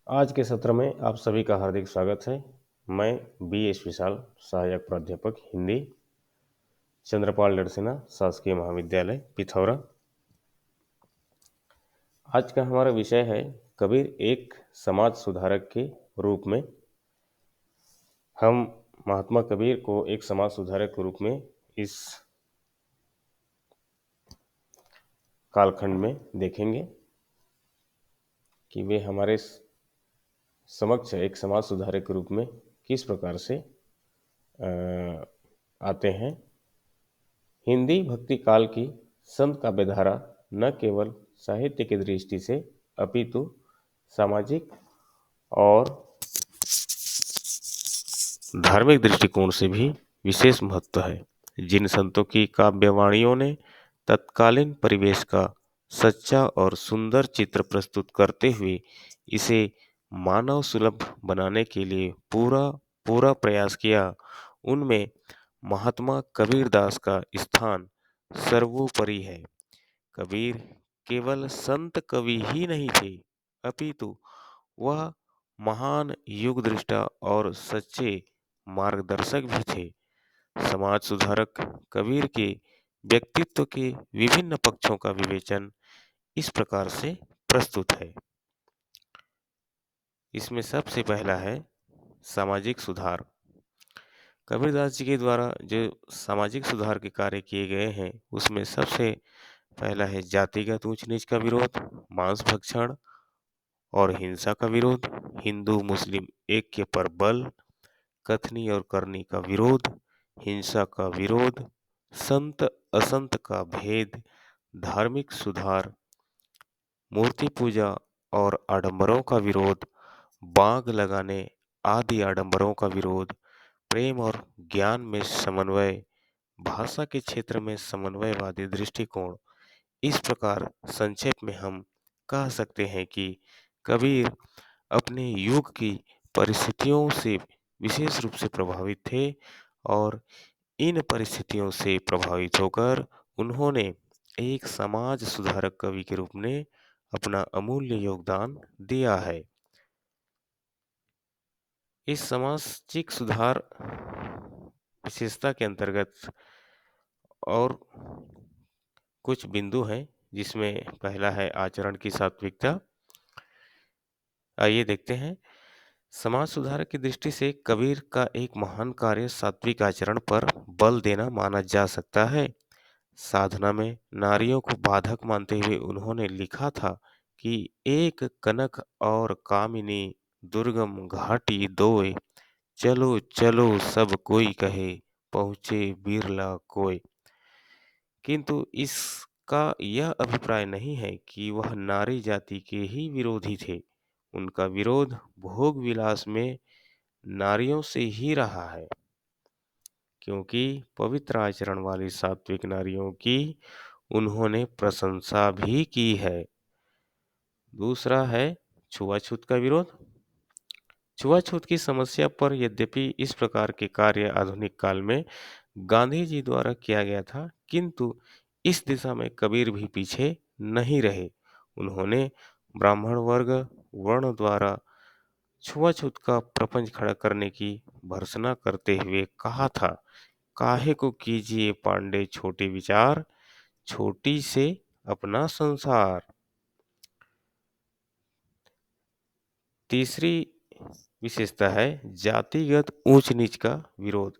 आज के सत्र में आप सभी का हार्दिक स्वागत है। मैं बी.एस. विशाल, सहायक प्राध्यापक हिंदी, चंद्रपाल लड़सेना शासकीय महाविद्यालय पिथौरा। आज का हमारा विषय है कबीर एक समाज सुधारक के रूप में। हम महात्मा कबीर को एक समाज सुधारक के रूप में इस कालखंड में देखेंगे कि वे हमारे समक्ष एक समाज सुधारक के रूप में किस प्रकार से आते हैं। हिंदी भक्ति काल की संत काव्यधारा न केवल साहित्य की दृष्टि से अपितु सामाजिक और धार्मिक दृष्टिकोण से भी विशेष महत्व है। जिन संतों की काव्यवाणियों ने तत्कालीन परिवेश का सच्चा और सुंदर चित्र प्रस्तुत करते हुए इसे मानव सुलभ बनाने के लिए पूरा पूरा प्रयास किया, उनमें महात्मा कबीरदास का स्थान सर्वोपरि है। कबीर केवल संत कवि ही नहीं थे, अपितु वह महान युग दृष्टा और सच्चे मार्गदर्शक भी थे। समाज सुधारक कबीर के व्यक्तित्व के विभिन्न पक्षों का विवेचन इस प्रकार से प्रस्तुत है। इसमें सबसे पहला है सामाजिक सुधार। कबीरदास जी के द्वारा जो सामाजिक सुधार के कार्य किए गए हैं, उसमें सबसे पहला है जातिगत ऊंच नीच का विरोध, मांस भक्षण और हिंसा का विरोध, हिंदू मुस्लिम ऐक्य पर बल, कथनी और करनी का विरोध, हिंसा का विरोध, संत असंत का भेद, धार्मिक सुधार, मूर्ति पूजा और आडंबरों का विरोध, बाग लगाने आदि आडंबरों का विरोध, प्रेम और ज्ञान में समन्वय, भाषा के क्षेत्र में समन्वयवादी दृष्टिकोण। इस प्रकार संक्षेप में हम कह सकते हैं कि कबीर अपने युग की परिस्थितियों से विशेष रूप से प्रभावित थे और इन परिस्थितियों से प्रभावित होकर उन्होंने एक समाज सुधारक कवि के रूप में अपना अमूल्य योगदान दिया है। इस सामाजिक सुधार विशेषता के अंतर्गत और कुछ बिंदु हैं, जिसमें पहला है आचरण की सात्विकता। आइए देखते हैं। समाज सुधार की दृष्टि से कबीर का एक महान कार्य सात्विक आचरण पर बल देना माना जा सकता है। साधना में नारियों को बाधक मानते हुए उन्होंने लिखा था कि एक कनक और कामिनी दुर्गम घाटी दोए, चलो चलो सब कोई कहे, पहुँचे बिरला कोय। किंतु इसका यह अभिप्राय नहीं है कि वह नारी जाति के ही विरोधी थे। उनका विरोध भोग विलास में नारियों से ही रहा है, क्योंकि पवित्र आचरण वाली सात्विक नारियों की उन्होंने प्रशंसा भी की है। दूसरा है छुआछूत का विरोध। छुआछूत की समस्या पर यद्यपि इस प्रकार के कार्य आधुनिक काल में गांधी जी द्वारा किया गया था, किंतु इस दिशा में कबीर भी पीछे नहीं रहे। उन्होंने ब्राह्मण वर्ग वर्ण द्वारा छुआछूत का प्रपंच खड़ा करने की भर्त्सना करते हुए कहा था, काहे को कीजिए पांडे छोटे विचार, छोटी से अपना संसार। तीसरी विशेषता है जातिगत ऊंच नीच का विरोध।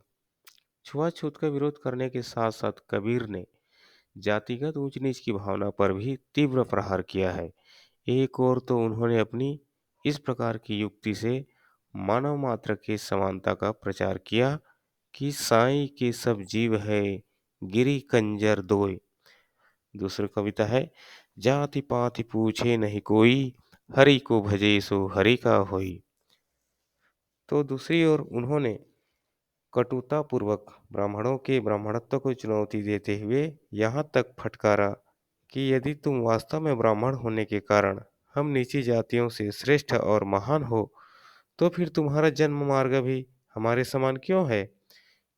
छुआछूत का विरोध करने के साथ साथ कबीर ने जातिगत ऊंच नीच की भावना पर भी तीव्र प्रहार किया है। एक और तो उन्होंने अपनी इस प्रकार की युक्ति से मानव मात्र के समानता का प्रचार किया कि साईं के सब जीव है, गिरी कंजर दोय। दूसरी कविता है जाति पाति पूछे नहीं कोई, हरि को भजे सो हरि का होई। तो दूसरी ओर उन्होंने कटुतापूर्वक ब्राह्मणों के ब्राह्मणत्व को चुनौती देते हुए यहाँ तक फटकारा कि यदि तुम वास्तव में ब्राह्मण होने के कारण हम नीची जातियों से श्रेष्ठ और महान हो, तो फिर तुम्हारा जन्म मार्ग भी हमारे समान क्यों है?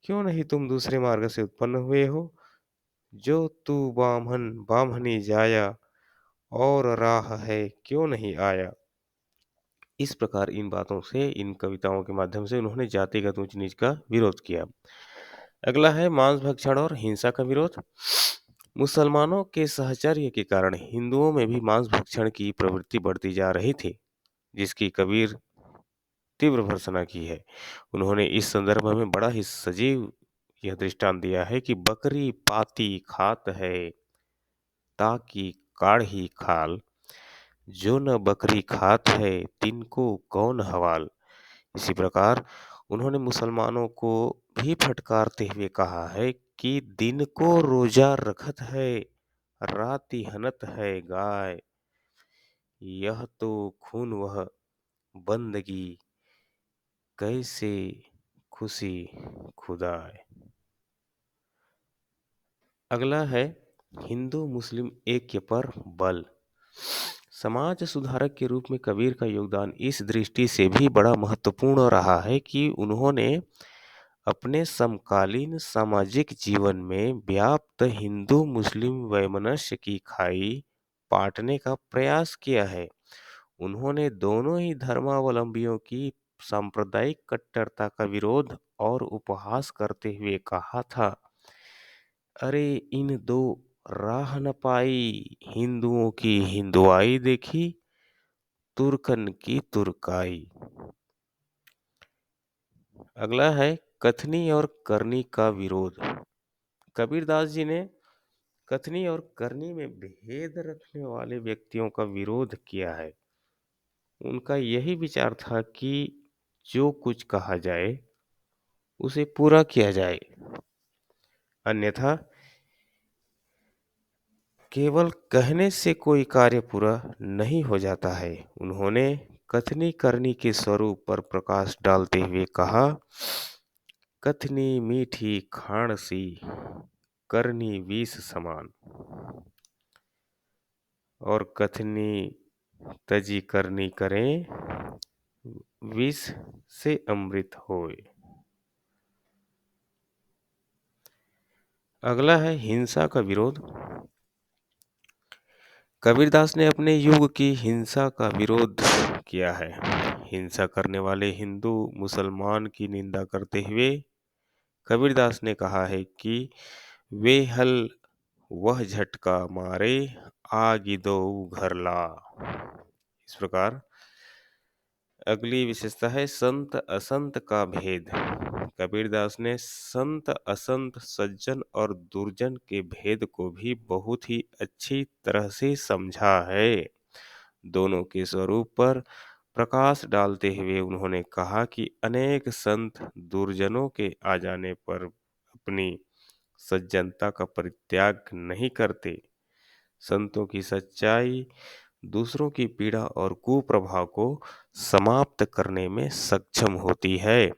क्यों नहीं तुम दूसरे मार्ग से उत्पन्न हुए हो? जो तू बामहन बामहनी जाया, और राह है क्यों नहीं आया? इस प्रकार इन बातों से, इन कविताओं के माध्यम से उन्होंने जातिगत ऊंच नीच का विरोध किया। अगला है मांस भक्षण और हिंसा का विरोध। मुसलमानों के साहचर्य के कारण हिंदुओं में भी मांस भक्षण की प्रवृत्ति बढ़ती जा रही थी, जिसकी कबीर तीव्र भर्त्सना की है। उन्होंने इस संदर्भ में बड़ा ही सजीव यह दृष्टांत दिया है कि बकरी पाती खात है, ताकि काढ़ी खाल, जो न बकरी खात है, तिनको कौन हवाल। इसी प्रकार उन्होंने मुसलमानों को भी फटकारते हुए कहा है कि दिन को रोजा रखत है, राति हनत है गाय, यह तो खून वह बंदगी, कैसे खुशी खुदाए। अगला है हिंदू मुस्लिम ऐक्य पर बल। समाज सुधारक के रूप में कबीर का योगदान इस दृष्टि से भी बड़ा महत्वपूर्ण रहा है कि उन्होंने अपने समकालीन सामाजिक जीवन में व्याप्त हिंदू मुस्लिम वैमनस्य की खाई पाटने का प्रयास किया है। उन्होंने दोनों ही धर्मावलंबियों की सांप्रदायिक कट्टरता का विरोध और उपहास करते हुए कहा था, अरे इन दो राह न पाई, हिंदुओं की हिंदुआई देखी, तुर्कन की तुर्काई। अगला है कथनी और करनी का विरोध। कबीरदास जी ने कथनी और करनी में भेद रखने वाले व्यक्तियों का विरोध किया है। उनका यही विचार था कि जो कुछ कहा जाए उसे पूरा किया जाए, अन्यथा केवल कहने से कोई कार्य पूरा नहीं हो जाता है। उन्होंने कथनी करनी के स्वरूप पर प्रकाश डालते हुए कहा, कथनी मीठी खाण सी, करनी विष समान, और कथनी तजी करनी करें, विष से अमृत होए। अगला है हिंसा का विरोध। कबीरदास ने अपने युग की हिंसा का विरोध किया है। हिंसा करने वाले हिंदू मुसलमान की निंदा करते हुए कबीरदास ने कहा है कि वे हल वह झटका मारे, आगि दो घर ला। इस प्रकार अगली विशेषता है संत असंत का भेद। कबीरदास ने संत असंत, सज्जन और दुर्जन के भेद को भी बहुत ही अच्छी तरह से समझा है। दोनों के स्वरूप पर प्रकाश डालते हुए उन्होंने कहा कि अनेक संत दुर्जनों के आ जाने पर अपनी सज्जनता का परित्याग नहीं करते। संतों की सच्चाई दूसरों की पीड़ा और कुप्रभाव को समाप्त करने में सक्षम होती है।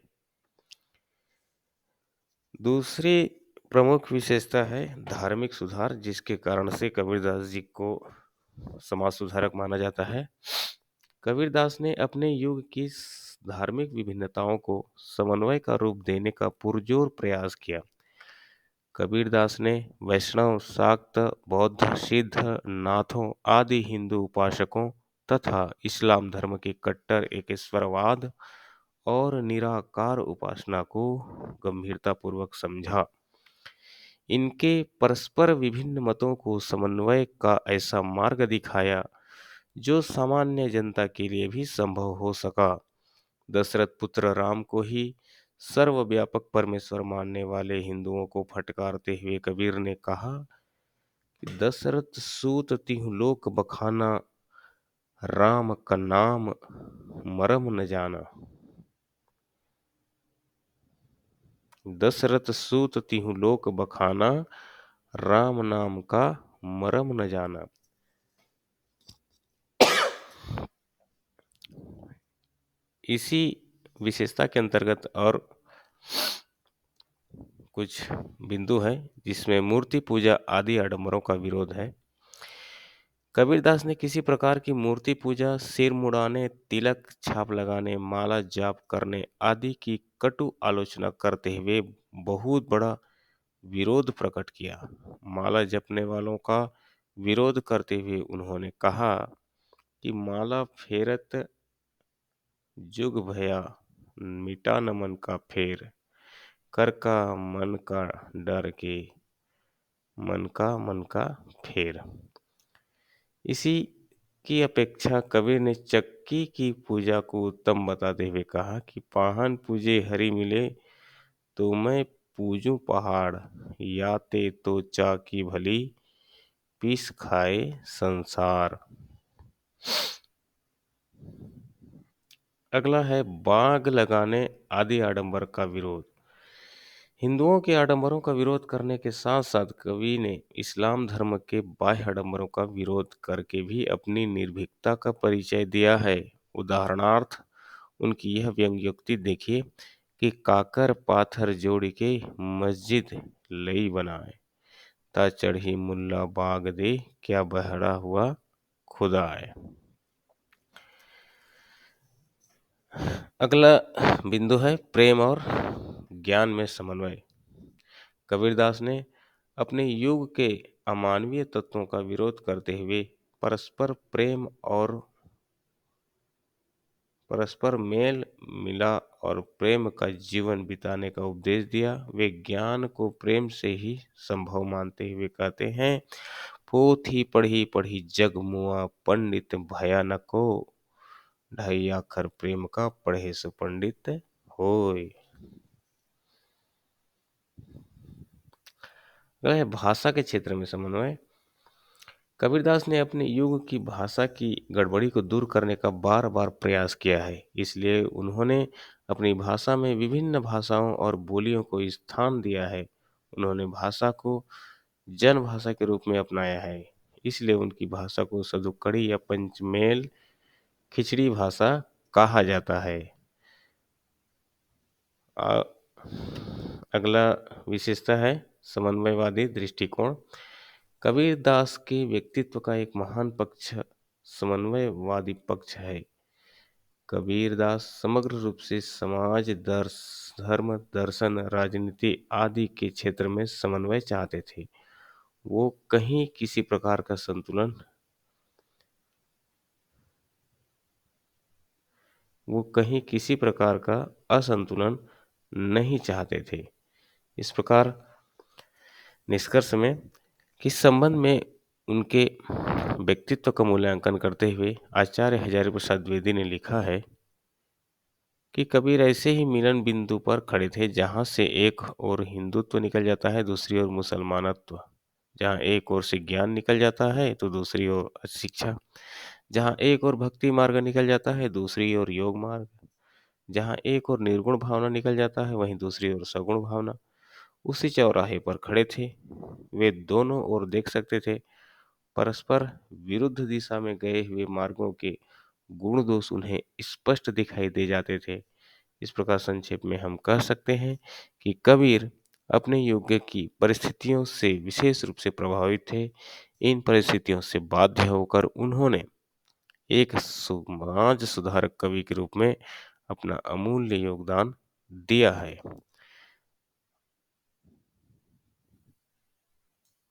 दूसरी प्रमुख विशेषता है धार्मिक सुधार, जिसके कारण से कबीरदास जी को समाज सुधारक माना जाता है। कबीरदास ने अपने युग की धार्मिक विभिन्नताओं को समन्वय का रूप देने का पुरजोर प्रयास किया। कबीरदास ने वैष्णव, शाक्त, बौद्ध, सिद्ध, नाथों आदि हिंदू उपासकों तथा इस्लाम धर्म के कट्टर एकेश्वरवाद और निराकार उपासना को गंभीरतापूर्वक समझा। इनके परस्पर विभिन्न मतों को समन्वय का ऐसा मार्ग दिखाया जो सामान्य जनता के लिए भी संभव हो सका। दशरथ पुत्र राम को ही सर्वव्यापक परमेश्वर मानने वाले हिंदुओं को फटकारते हुए कबीर ने कहा कि दशरथ सूत तिहु लोक बखाना, राम का नाम मरम न जाना। दशरथ सूत तिहु लोक बखाना, राम नाम का मरम न जाना। इसी विशेषता के अंतर्गत और कुछ बिंदु हैं जिसमें मूर्ति पूजा आदि आडंबरों का विरोध है। कबीरदास ने किसी प्रकार की मूर्ति पूजा, सिर मुड़ाने, तिलक छाप लगाने, माला जाप करने आदि की कटु आलोचना करते हुए बहुत बड़ा विरोध प्रकट किया। माला जपने वालों का विरोध करते हुए उन्होंने कहा कि माला फेरत जुग भया मिटा न मन का फेर, कर का मन का डर के, मन का फेर। इसी की अपेक्षा कबीर ने चक्की की पूजा को उत्तम बताते हुए कहा कि पाहन पूजे हरि मिले, तो मैं पूजूं पहाड़, याते तो चाकी भली, पीस खाए संसार। अगला है बाग लगाने आदि आडंबर का विरोध। हिंदुओं के आडंबरों का विरोध करने के साथ साथ कवि ने इस्लाम धर्म के बाह्य आडंबरों का विरोध करके भी अपनी निर्भीकता का परिचय दिया है। उदाहरणार्थ उनकी यह व्यंग्योक्ति देखिए कि काकर पाथर जोड़ के मस्जिद लई बनाए, ता चढ़ी मुल्ला बाग दे, क्या बहरा हुआ खुदाए। अगला बिंदु है प्रेम और ज्ञान में समन्वय। कबीरदास ने अपने युग के अमानवीय तत्वों का विरोध करते हुए परस्पर प्रेम और परस्पर मेल मिला और प्रेम का जीवन बिताने का उपदेश दिया। वे ज्ञान को प्रेम से ही संभव मानते हुए कहते हैं, पोथी पढ़ी पढ़ी जग मुआ, पंडित भया न को, ढाई आखर प्रेम का पढ़े सो पंडित होय। अगला है भाषा के क्षेत्र में समन्वय। कबीरदास ने अपने युग की भाषा की गड़बड़ी को दूर करने का बार बार प्रयास किया है। इसलिए उन्होंने अपनी भाषा में विभिन्न भाषाओं और बोलियों को स्थान दिया है। उन्होंने भाषा को जन भाषा के रूप में अपनाया है। इसलिए उनकी भाषा को सदुक्कड़ी या पंचमेल खिचड़ी भाषा कहा जाता है। आ- अगला विशेषता है समन्वयवादी दृष्टिकोण। कबीरदास के व्यक्तित्व का एक महान पक्ष समन्वयवादी पक्ष है। कबीरदास समग्र रूप से समाज, धर्म, दर्शन, राजनीति आदि के क्षेत्र में समन्वय चाहते थे। वो कहीं किसी प्रकार का संतुलन वो कहीं किसी प्रकार का असंतुलन नहीं चाहते थे। इस प्रकार निष्कर्ष में किस संबंध में उनके व्यक्तित्व का मूल्यांकन करते हुए आचार्य हजारी प्रसाद द्विवेदी ने लिखा है कि कबीर ऐसे ही मिलन बिंदु पर खड़े थे जहां से एक ओर हिंदुत्व निकल जाता है, दूसरी ओर मुसलमानत्व। जहां एक ओर से ज्ञान निकल जाता है तो दूसरी ओर शिक्षा। जहां एक ओर भक्ति मार्ग निकल जाता है, दूसरी ओर योग मार्ग। जहां एक ओर निर्गुण भावना निकल जाता है, वहीं दूसरी ओर सगुण भावना। उसी चौराहे पर खड़े थे। वे दोनों ओर देख सकते थे। परस्पर विरुद्ध दिशा में गए हुए मार्गों के गुण दोष उन्हें स्पष्ट दिखाई दे जाते थे। इस प्रकार संक्षेप में हम कह सकते हैं कि कबीर अपने युग की परिस्थितियों से विशेष रूप से प्रभावित थे। इन परिस्थितियों से बाध्य होकर उन्होंने एक समाज सुधारक कवि के रूप में अपना अमूल्य योगदान दिया है।